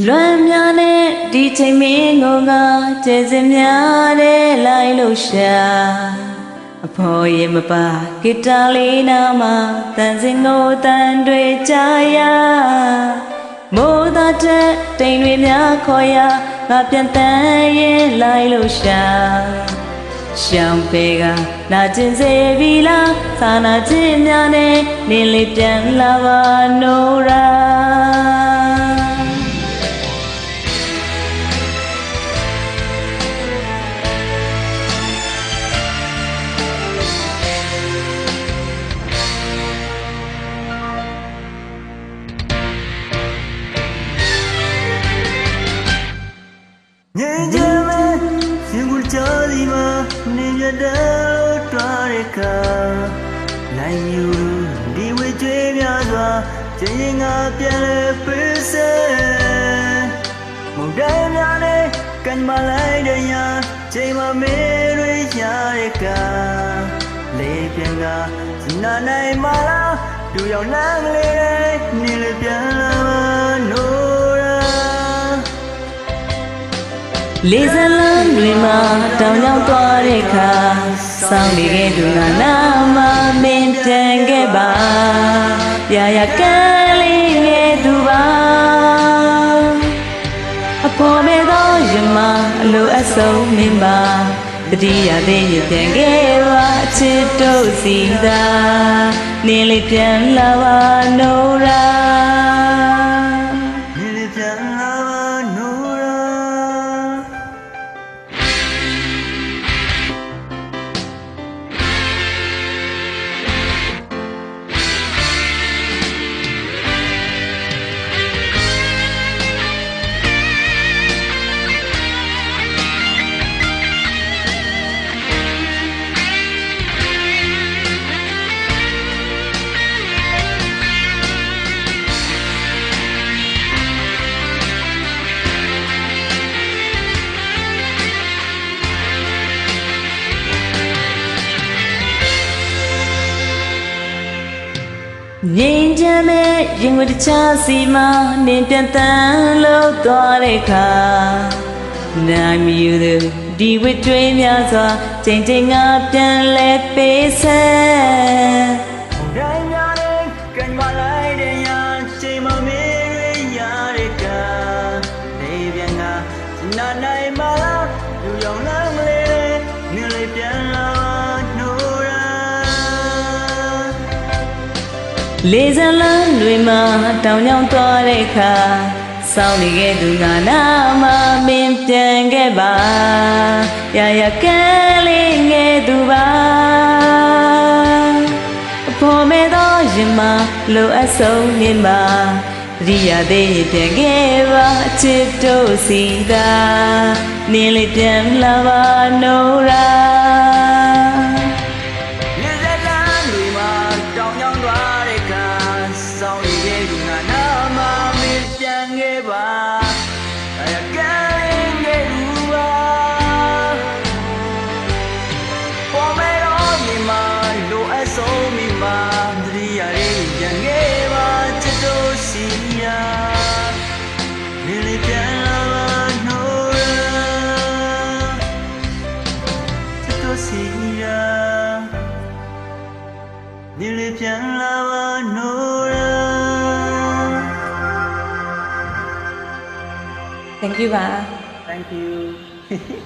လွမ်းများနဲ့ဒီချိန်မင်းကိုငါကျဲစင်များတဲ့လိုက်လို့ရှာအဖော်ရင်မပါဂီတာလေးနာမှာတန်စင်ကိုတန်တွေကြရမိုးသားတဲ့တိမ်တွေများခေါ်ရငါပြန်တန်ရင်လိုက်လို့ရှာရှောင်းပေကနာကျင်စေပြီလားသာနာချင်းများနဲ့နင်းလေးပြန်လာပါနိုးရာငြိမ်းချမ်းမဲ့ရင်ကိုကြားစီမှာနေရတဲ့တွားရခါနိုင်ယူဒီဝေးကြွေးများစွာချင်းရင်ငါပြန်လဲပေးစေမုန်တိုင်းများနဲ့ကန်မလိုက်တဲ့ညာချိန်မမေးရရတဲ့ကလေးပြန်ကဇနာနိုင်မလားတူရောက်လမ်းကလေးနေလေပြန်လာမနိုးလေးစလန်းတွေမှာတောင်ရောက်သွားတဲ့အခါစောင်းနေခဲ့သူကနာမမင်းတန်ခဲ့ပါရာရာကန်းလေးငယ်သူပါအပေါ်မဲ့သောရမအလိုအဆုံးမင်းပါတတိယသေးရပြန်ခဲ့ပါအချစ်တို့စီသာနင်းလေးပြန်လာပါနိုးရာငြိမ်းချမ်းမဲ့ရင်ဝတခြားစီမှာနင်းပြန်တန်းလို့သွားတဲ့အခါနိုင်မယူသူဒီဝိတွေးများစွာချိန်ချိန်ငါပြန်လဲပေးဆက်တိုင်းများနဲ့ကန်မလိုက်တဲ့ညာချိန်မမေးရတဲ့ကလေးပြန်ကနာနိုင်မလားလူရောင်လမ်းလေးနေလေပြန်လာလေးစလန်းတွေမှာတောင်ကြောင်သွားတဲ့အခါစောင်းနေခဲ့သူကနာမမင်းပြန်ခဲ့ပါရာရာကန်းလေးငယ်သူပါအပေါ်မဲ့သောရင်မလိုအပ်ဆုံးမြင်ပါတတိယသေးပြန်ခဲ့ပါအချစ်တို့စီသာနင်းလေးပြန်လာပါနိုးရာ你里变了我努力。Thank you ပါ Thank you